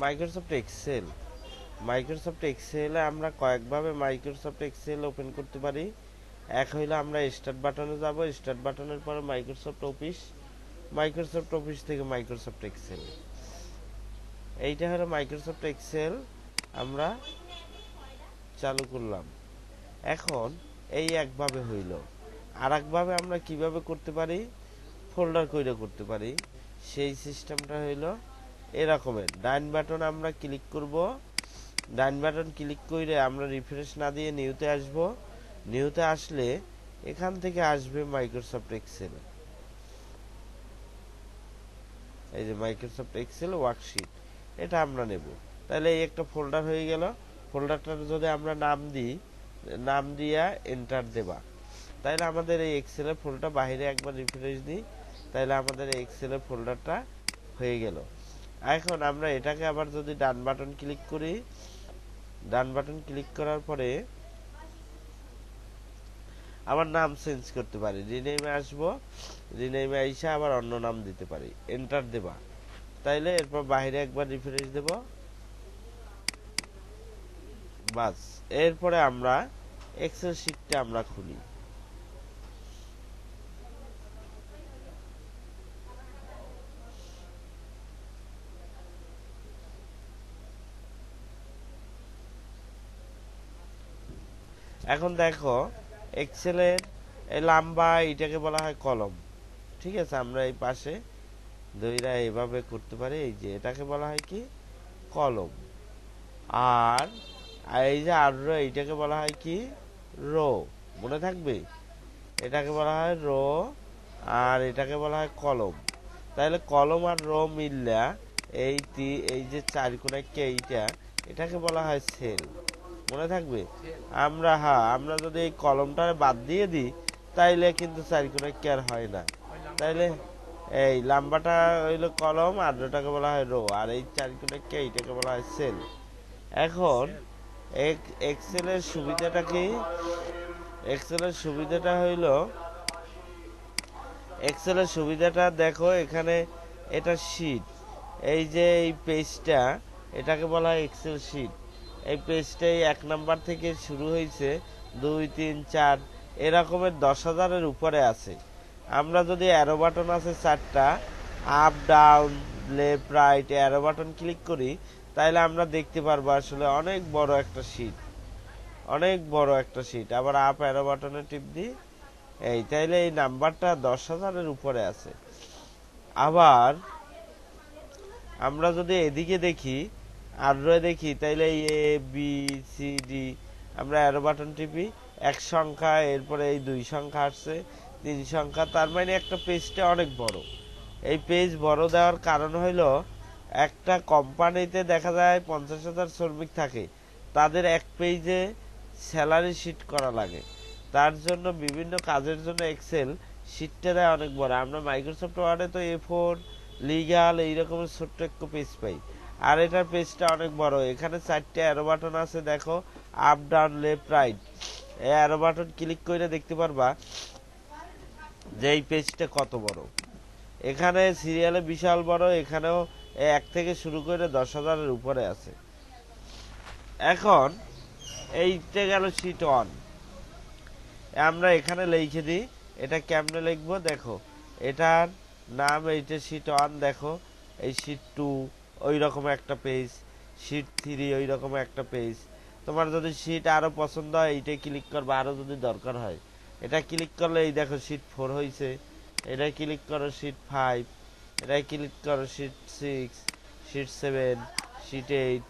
Microsoft এক্সেলে আমরা কয়েকভাবে Microsoft Excel open করতে পারি। এক হইলো আমরা স্টার্ট বাটনে যাব, স্টার্ট বাটনের পরে মাইক্রোসফট অফিস থেকে মাইক্রোসফট এক্সেল। এইটা হলো মাইক্রোসফট এক্সেল আমরা চালু করলাম। এখন এই একভাবে হইল। আর একভাবে আমরা কিভাবে করতে পারি, ফোল্ডার কইরে করতে পারি। সেই সিস্টেমটা হইল এরকমের, ডান বাটন আমরা ক্লিক করব, ডান বাটন ক্লিক করে আমরা রিফ্রেশ না দিয়ে নিউতে আসব। নিউতে আসলে এখান থেকে আসবে মাইক্রোসফট এক্সেল। এই যে মাইক্রোসফট এক্সেল ওয়ার্কশিট, এটা আমরা নেব। তাহলে এই একটা ফোল্ডার হয়ে গেল। ফোল্ডারটার যদি আমরা নাম দিয়া এন্টার দেবা, তাহলে আমাদের এই এক্সেলের ফোল্ডারটা বাইরে একবার রিফ্রেশ দিই, তাহলে আমাদের এই এক্সেলের ফোল্ডারটা হয়ে গেল। এখন আমরা এটাকে আবার যদি ডান বাটন ক্লিক করি, ডান বাটন ক্লিক করার পরে আবার নাম চেঞ্জ করতে পারি, রিনেমে আসবো, রিনেমে আইসা আবার অন্য নাম দিতে পারি, এন্টার দেবা। তাইলে এরপর বাইরে একবার রিফ্রেশ দেব, বাস। এরপরে আমরা এক্সেল শিটটা আমরা খুলি। এখন দেখো এক্সেলের এই লম্বা এটাকে বলা হয় কলম, ঠিক আছে। আমরা এই পাশে দুইটা এইভাবে করতে পারি, এই যে এটাকে বলা হয় কি কলম। আর এই যে আর এইটাকে বলা হয় কি রো, মনে থাকবে, এটাকে বলা হয় রো আর এটাকে বলা হয় কলম। তাহলে কলম আর রো মিললা এই যে চার কোণাকে এটাকে বলা হয় সেল, মনে থাকবে। আমরা যদি এই কলমটা বাদ দিয়ে দিই তাইলে কিন্তু চার কোণাকে আর হয় না। তাইলে এই লম্বাটা হইলো কলম, আর ওটাকে বলা হয় রো, আর এই চার কোণাকে এইটাকে বলা হয় সেল। এখন এক্সেলের সুবিধাটা কি, এক্সেলের সুবিধাটা হইলো, এক্সেলের সুবিধাটা দেখো এখানে এটা শীট, এই যে এই পেজটা এটাকে বলা হয় এক্সেল শীট। এই পেজটাই 1 নাম্বার থেকে শুরু হয়েছে, 2, 3, 4 এরকমের 10,000-এর উপরে আছে। আমরা যদি অ্যারো বাটন আছে 4টা, up down left right arrow button click করি, তাহলে আমরা দেখতে পারবো আসলে অনেক বড় একটা শীট, অনেক বড় একটা শীট। আবার আপ অ্যারো বাটনে টিপ দিই, তাইলে এই নাম্বারটা 10,000-এর উপরে আছে। আবার আমরা যদি এদিকে দেখি আর দেখি, তাইলে এ বি সি ডি, আমরা অ্যারো বাটন টিপি, 1 সংখ্যা, এরপরে এই 2 সংখ্যা আসছে, 3 সংখ্যা, তার মানে একটা পেজটা অনেক বড়। এই পেজ বড় দেওয়ার কারণ হইলো একটা কোম্পানিতে দেখা যায় 50,000 শ্রমিক থাকে, তাদের এক পেজে স্যালারি শিট করা লাগে। তার জন্য বিভিন্ন কাজের জন্য এক্সেল শিটটা দেয় অনেক বড়। আমরা মাইক্রোসফট ওয়ার্ডে তো A4 লিগ্যাল এইরকম ছোট্ট একটা পেজ পাই, আর এটার পেজটা অনেক বড়। এখানে 4টে অ্যারো বাটন আছে, দেখো আপ ডাউন লেফট রাইট, এই অ্যারো বাটন ক্লিক করে দেখতে পারবা যে এই পেজটা কত বড়। এখানে সিরিয়ালে বিশাল বড়, এখানেও 1 থেকে শুরু করে 10,000-এর উপরে আছে। এখন এইটা গেল শীট 1। আমরা এখানে লিখে দিই, এটা কেমনে লিখবো দেখো, এটার নাম এইটা শীট 1, দেখো এই শীট 2 ওই রকম একটা পেজ, শীট 3 ওই রকম একটা পেজ। তোমার যদি শীট আরো পছন্দ হয় এইটাই ক্লিক করবে, আরো যদি দরকার হয় এটা ক্লিক করলে এই দেখো শীট 4 হয়েছে, এটা ক্লিক করো শীট 5, এটা ক্লিক করো শীট 6, শীট 7, শীট 8।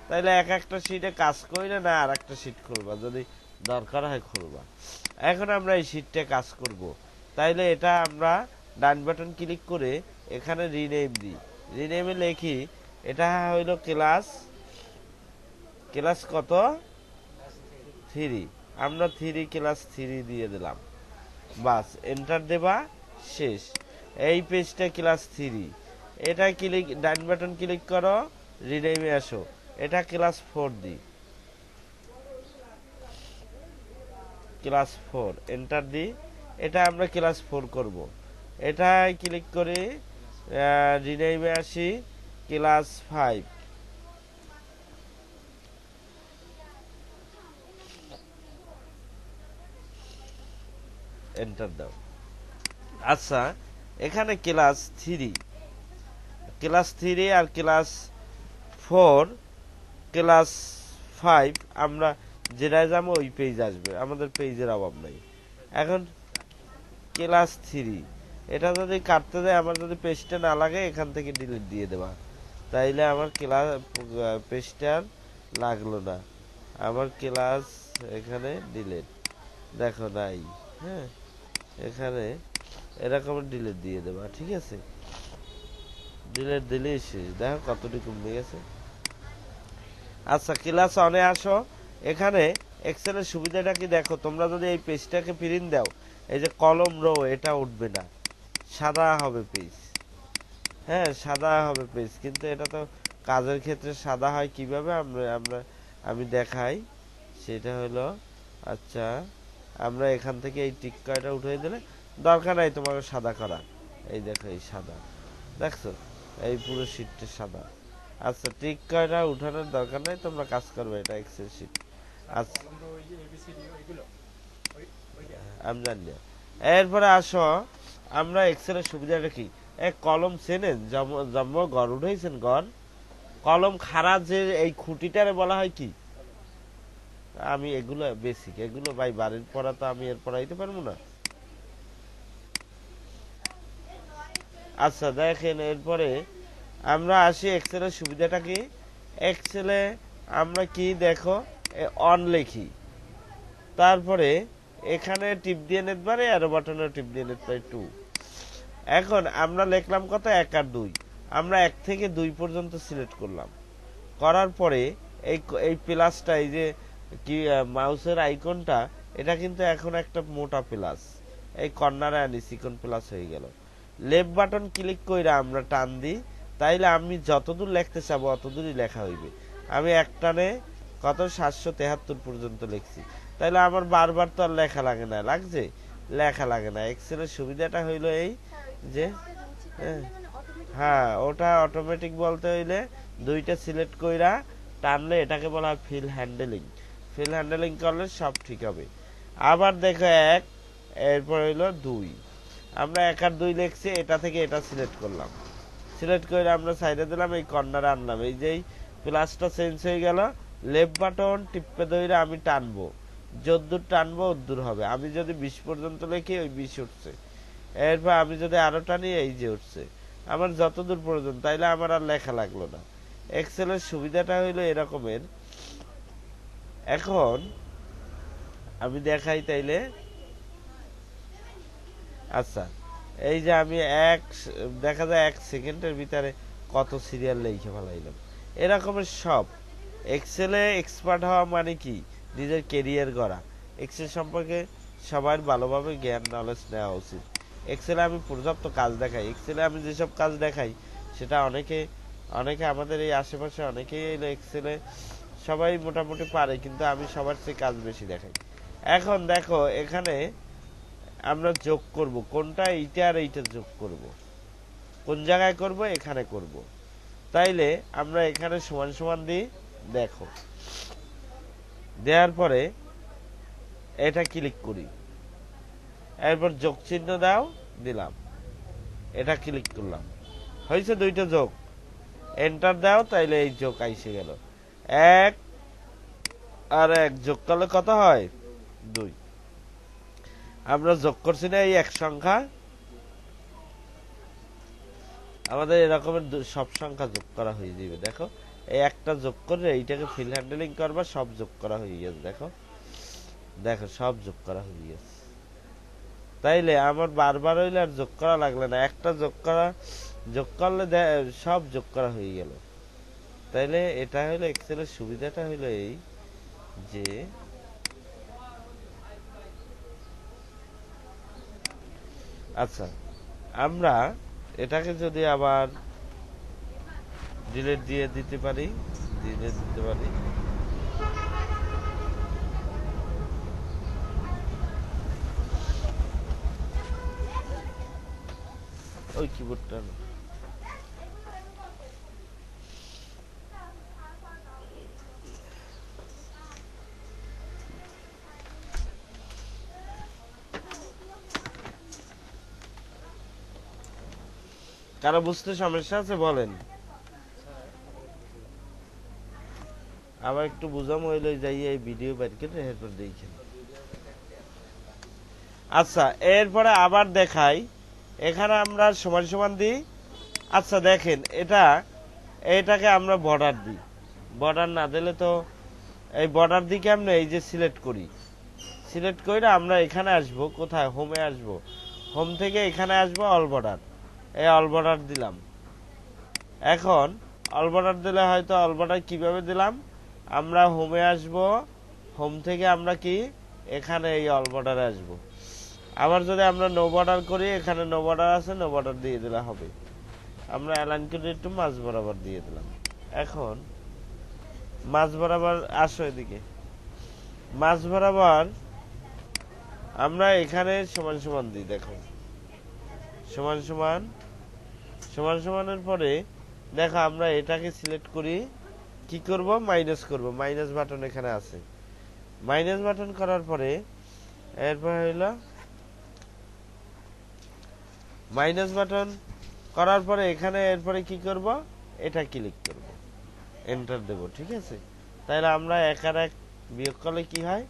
তাইলে এক একটা শীটে কাজ করলে না আর একটা শীট খুলবা, যদি দরকার হয় খুলবা। এখন আমরা এই শীটটা কাজ করব, তাইলে এটা আমরা ডান বাটন ক্লিক করে এখানে রিনেম দিই, রিনেমে লিখি এটা হইল ক্লাস কত 3, আমরা 3 ক্লাস 3 দিয়ে দিলাম, বাস এন্টার দেবা, শেষ। এই পেজটা ক্লাস 3, এটা ক্লিক ডান বাটন ক্লিক করো, রিনেমে আসো, এটা ক্লাস 4 দিই, ক্লাস 4 এন্টার দিই, এটা আমরা ক্লাস 4 করব। এটাই ক্লিক করি, রিনেমে আসি, ক্লাস 5, এন্টার দাও। আচ্ছা, এখানে ক্লাস 3 আর ক্লাস 4 ক্লাস 5 আমরা যেটা যাবো ওই পেজ আসবে, আমাদের পেজের অভাব নাই। এখন ক্লাস 3 এটা যদি কাটতে দেয়, আমার যদি পেজটা না লাগে এখান থেকে ডিলিট দিয়ে দেবা, তাইলে আমার ক্লাস পেজটা লাগলো না। আমার ক্লাস এখানে ডিলিট দেখো নাই, হ্যাঁ এখানে এরকম ডিলিট দিয়ে দেবা, ঠিক আছে। ডিলিট দিলে শেষ, দেখো কতটুকু কমে গেছে। আচ্ছা, ক্লাস 1 আসো। এখানে এক্সেলের সুবিধাটা কি দেখো, তোমরা যদি এই পেজটাকে প্রিন্ট দাও, এই যে কলম রো এটা উঠবে না, সাদা হবে পেজ। হ্যাঁ, সাদা হবে পেজ, কিন্তু এটা তো কাজের ক্ষেত্রে সাদা হয় কিভাবে আমি দেখাই। সেটা হলো, আচ্ছা আমরা এখান থেকে এই টিক কয়টা উঠিয়ে দিলে দরকার নাই তোমাকে সাদা করা। এই দেখো এই সাদা, দেখছো এই পুরো শীটটা সাদা। আচ্ছা, টিক কয়টা উঠানোর দরকার নাই, তোমরা কাজ করবে, এটা এক্সেল শীট। আচ্ছা, আমি জানি না। এরপরে আসো, আমরা এক্সেলের সুবিধাটা কি, এক কলম চেনেন, জন্ম গড় উঠেছেন, গড় কলম খাড়া যে এই খুঁটিটারে বলা হয় কি, আমি এগুলো বেসিক, এগুলো ভাই বাড়ির পড়া তো আমি এর পড়াইতে পারবো না। আচ্ছা দেখেন, এরপরে আমরা আসি এক্সেলের সুবিধাটা কি। এক্সেলে আমরা কি দেখো, অন লিখি, তারপরে এখানে টিপ দিয়ে নিতে পারে, অ্যারো বাটনে টিপ দিয়ে নিতে পারে 2। এখন আমরা লিখলাম কত, 1 আর 2, আমরা 1 থেকে 2 পর্যন্ত সিলেক্ট করলাম। করার পরে এই এই প্লাসটা, এই যে কি মাউসের আইকনটা, এটা কিন্তু এখন একটা মোটা প্লাস, এই কর্নারে আনি চিকন প্লাস হয়ে গেল। লেফট বাটন ক্লিক কইরা আমরা টান দিই, তাইলে আমি যতদূর লিখতে চাবো অতদূরই লেখা হইবে। আমি একটানে কত 773 পর্যন্ত লিখছি, তাইলে আমার বারবার তো আর লেখা লাগে না, লাগছে লেখা লাগে না। এক্সেলের সুবিধাটা হইলো এই যে, হ্যাঁ ওটা অটোমেটিক বলতে হইলে 2টা সিলেক্ট কইরা টানলে এটাকে বলা হয় ফিল হ্যান্ডেলিং। ফিল হ্যান্ডেলিং করলে সব ঠিক হবে। আবার দেখো 1, এরপর হইলো 2, আমরা 1 আর 2 লিখছি, এটা থেকে এটা সিলেক্ট করলাম, সিলেক্ট করে আমরা সাইডে দিলাম, এই কর্নারে আনলাম, এই যে প্লাসটা চেঞ্জ হয়ে গেল। লেফট বাটন টিপে ধরে আমি টানবো, যদ্দূর টানবো অদ্দূর হবে। আমি যদি 20 পর্যন্ত লিখি, ওই 20 উঠছে। এরপর আমি যদি আরো টানি, এই যে উঠছে আমার যতদূর পর্যন্ত, তাইলে আমার আর লেখা লাগলো না। এক্সেলের সুবিধাটা হইলো এরকমের। এখন আমি দেখাই তাইলে। আচ্ছা, এই যে আমি দেখা যায় 1 সেকেন্ডের ভিতরে কত সিরিয়াল লিখে ফেলাইলাম। এরকমের সব এক্সেলে এক্সপার্ট হওয়া মানে কি, নিজের কেরিয়ার গড়া। এক্সেল সম্পর্কে সবার ভালোভাবে জ্ঞান নলেজ নেওয়া উচিত। এক্সেলে আমি পর্যাপ্ত কাজ দেখাই, এক্সেলে আমি যেসব কাজ দেখাই সেটা অনেকে আমাদের এই আশেপাশে অনেকেই এক্সেলে সবাই মোটামুটি পারে, কিন্তু আমি সবার চেয়ে কাজ বেশি দেখাই। এখন দেখো, এখানে আমরা যোগ করব, কোনটা এইটা আর এইটা যোগ করব, কোন জায়গায় করব, এখানে করব। তাইলে আমরা এখানে সমান সমান দিই, দেখো দেওয়ার পরে এটা ক্লিক করি, এরপর যোগ চিহ্ন দাও, দিলাম, এটা ক্লিক করলাম, হয়েছে 2টা যোগ। এন্টার দাও, তাইলে এই যোগ আইসে গেল। 1 আর 1 যোগ করলে কত হয়, 2। আমরা যোগ করছি না এই এক সংখ্যা, আমাদের এরকমের সব সংখ্যা যোগ করা হয়ে যাবে। দেখো এই একটা যোগ করে এইটাকে ফিল হ্যান্ডেলিং করবা, সব যোগ করা হয়ে গেছে। দেখো দেখো সব যোগ করা হয়ে গেছে। তাইলে আমার বারবার হইলে আর যোগ করা লাগলো না, একটা যোগ করলে সব যোগ করা হয়ে গেল। তাইলে এটা হলো এক্সেলের সুবিধাটা হলো এই যে, আচ্ছা আমরা এটাকে যদি আবার ডিলিট দিয়ে দিতে পারি, ওই কিবোর্ডটা কারো বুঝতে সমস্যা আছে বলেন, আবার একটু বুঝাম হইলে যাই এই ভিডিও বের করে এরপর দেখেন। আচ্ছা, এরপরে আবার দেখাই, এখানে আমরা সমান সমান দিই। আচ্ছা দেখেন, এটাকে আমরা বর্ডার দিই। বর্ডার না দিলে তো, এই বর্ডার দিকে আমরা এই যে সিলেক্ট করি, সিলেক্ট করে আমরা এখানে আসব, কোথায়, হোমে আসব, হোম থেকে এখানে আসবো অল বর্ডার, এই অল বর্ডার দিলাম। এখন অল বর্ডার দিলে হয়তো অল বর্ডার কিভাবে দিলাম, আমরা হোমে আসব, হোম থেকে আমরা কি এখানে এই অল বর্ডারে আসবো। আবার যদি আমরা নো বর্ডার করি, এখানে নো বর্ডার আছে, নো বর্ডার দিয়ে দিলে হবে। আমরা অ্যালাইন করে একটু মাঝ বরাবর দিয়ে দিলাম। এখন মাঝ বরাবর আসো এদিকে, মাঝ বরাবর আমরা এখানে সমান সমান দিই। দেখো সমান সমান, সমান সমানের পরে দেখো আমরা এটাকে সিলেক্ট করি, কি করব, মাইনাস করব। মাইনাস বাটন এখানে আছে, মাইনাস বাটন করার পরে এরপর হইল মাইনাস বাটন করার পরে এখানে এরপরে কি করব, এটা ক্লিক করব, এন্টার দেব। ঠিক আছে, তাহলে আমরা এক আর এক বিয়োগ করলে কি হয়,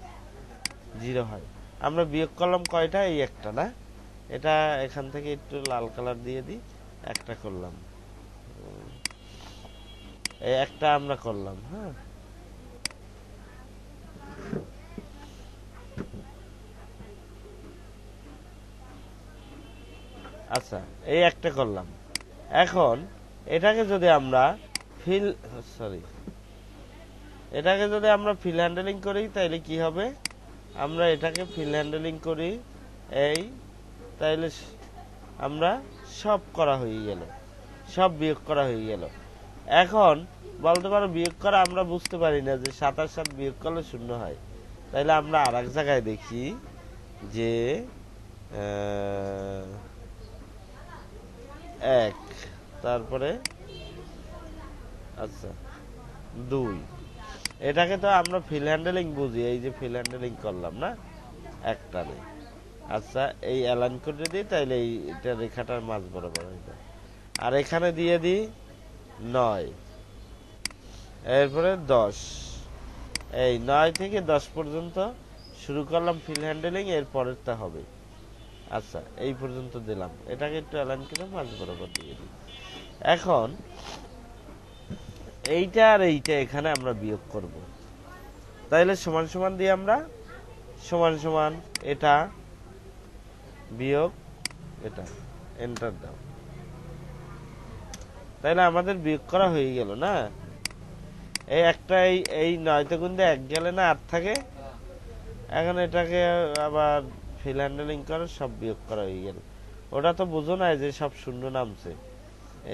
0 হয়। আমরা বিয়োগ করলাম কয়টা, এই একটা না, এটা এখান থেকে একটু লাল কালার দিয়ে দিই, একটা করলাম, এই একটা আমরা করলাম। হ্যাঁ, আচ্ছা এই একটা করলাম। এখন এটাকে যদি আমরা এটাকে যদি আমরা ফিল হ্যান্ডেলিং করি, তাইলে কি হবে, আমরা এটাকে ফিল হ্যান্ডেলিং করি, এই তাইলে আমরা সব করা হয়ে গেল, সব বিয়োগ করা হয়ে গেল। এখন বলতে পারো বিয়োগ করা আমরা বুঝতে পারি না যে 7 আর 7 বিয়োগ করলে 0 হয়। তাইলে আমরা আর এক জায়গায় দেখি যে 1, তারপরে আচ্ছা 2, এটাকে তো আমরা ফিল হ্যান্ডেলিং বুঝি, এই যে ফিল হ্যান্ডেলিং করলাম না একটা নেই। আচ্ছা এই অ্যালাইন করে দিই, তাইলে এইটা রেখাটার মাঝ বরাবর হয়ে যায়। আর এখানে দিয়ে দিই 9, এরপরে 10, এই 9 থেকে 10 পর্যন্ত শুরু করলাম ফিল হ্যান্ডেলিং, এর পরেরটা হবে। আচ্ছা এই পর্যন্ত দিলাম, এটাকে একটু অ্যালাইন করে মাঝ বরাবর দিয়ে দিই। এখন এইটা আর এইটা এখানে আমরা বিয়োগ করব, তাইলে সমান সমান দিয়ে আমরা সমান সমান এটা বিয়োগ এটা, এন্টার দাও, তাইলে আমাদের বিয়োগ করা হয়ে গেল না। এই একটা এই 9 গুণ দিয়ে 1 গেলে না 8 থাকে। এখন এটাকে আবার ফিল হ্যান্ডেলিং করে সব বিয়োগ করা হয়ে গেল। ওটা তো বুঝো না যে সব শূন্য নামছে,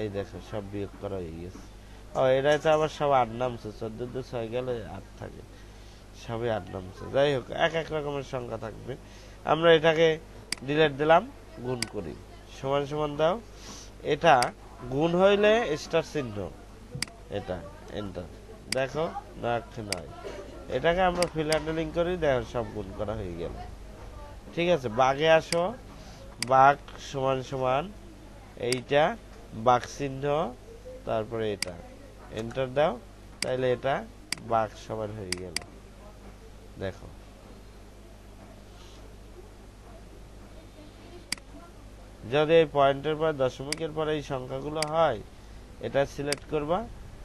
এই দেখো সব বিয়োগ করা হয়ে গেছে। ও এটাই তো আবার সব 8 নামছে, 14 6 গেলে 8 থাকে, সবই 8 নামছে। যাই হোক, এক এক রকমের সংখ্যা থাকবে। আমরা এটাকে ডিলেট দিলাম, গুণ করি, সমান সমান দাও, এটা গুণ হইলে স্টার চিহ্ন, এটা এন্টার, দেখো 9, এটাকে আমরা ফিল হ্যান্ডেলিং করি, দেখো সব গুণ করা হয়ে গেল। ঠিক আছে, বাঘে আসো, বাঘ সমান সমান এইটা বাঘ চিহ্ন, তারপরে এটা এন্টার দাও, তাইলে এটা বাঘ সমান হয়ে গেল। দেখো যদি এই পয়েন্টের পর দশমিকের পর এই সংখ্যাগুলো হয়, এটা সিলেক্ট করবা,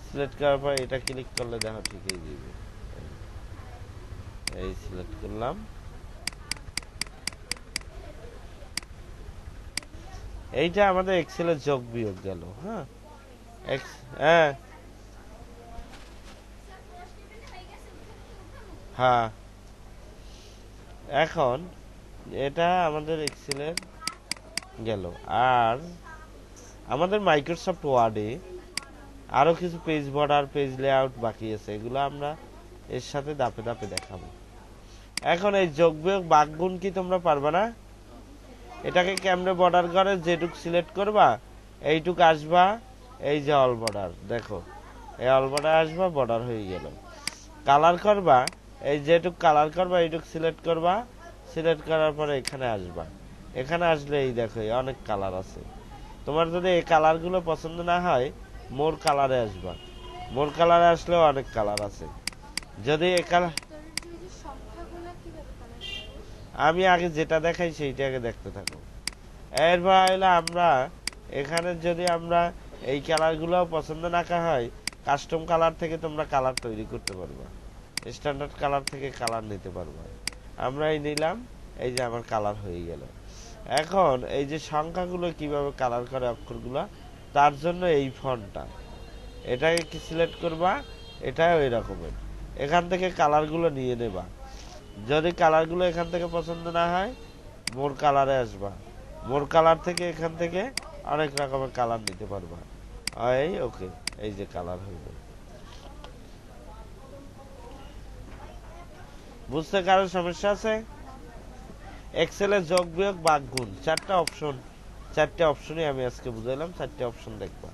সিলেক্ট করার পর এটা ক্লিক করলে দেখো ঠিকই দিবে। এই সিলেক্ট করলাম, এইটা আমাদের এক্সেলের যোগ বিয়োগ গেল। হ্যাঁ, হ্যাঁ হ্যাঁ, এখন এটা আমাদের এক্সেলের গেল। আর আমাদের মাইক্রোসফট ওয়ার্ডে আরো কিছু পেজ বর্ডার, পেজ লেআউট বাকি আছে, এগুলো আমরা এর সাথে ধাপে ধাপে দেখাবো। এখন এই যোগ বিয়োগ ভাগ গুণ কি তোমরা পারবে না? এটাকে কেমনে বর্ডার করে, যেটুক সিলেক্ট করবা এইটুক আসবা, এই যে অল বর্ডার, দেখো এই অল বর্ডার আসবা, বর্ডার হয়ে গেল। কালার করবা, এই যেটুক কালার করবা এইটুক সিলেক্ট করবা, সিলেক্ট করার পরে এখানে আসবা, এখানে আসলে এই দেখো অনেক কালার আছে, তোমার যদি এই কালারগুলো পছন্দ না হয় মোর কালারে আসবা। মোর কালারে আসলেও অনেক কালার আছে। যদি এই কালার আমি আগে যেটা দেখাই সেইটা আগে দেখতে থাকো। এরপর হইলে আমরা এখানে যদি আমরা এই কালারগুলো পছন্দ না হয়, কাস্টম কালার থেকে তোমরা কালার তৈরি করতে পারবা, স্ট্যান্ডার্ড কালার থেকে কালার নিতে পারবা। আমরা এই নিলাম, এই যে আমার কালার হয়ে গেল। এখন এই যে সংখ্যাগুলো কিভাবে কালার করে অক্ষরগুলো, তার জন্য এই ফন্টটা, এটাকে কি সিলেক্ট করবা, এটাও ওই রকমের। এখান থেকে কালারগুলো নিয়ে নেবা। যদি কালারগুলো এখান থেকে পছন্দ না হয় মোর কালারে আসবা। মোর কালার থেকে এখান থেকে অনেক রকমের কালার নিতে পারবা। এই ওকে, এই যে কালার হইল। বুঝতে কারো সমস্যা আছে? এক্সেলে যোগ বিয়োগ ভাগ গুণ চারটা অপশন, চারটে অপশনই আমি আজকে বুঝাইলাম, চারটে অপশন দেখবা।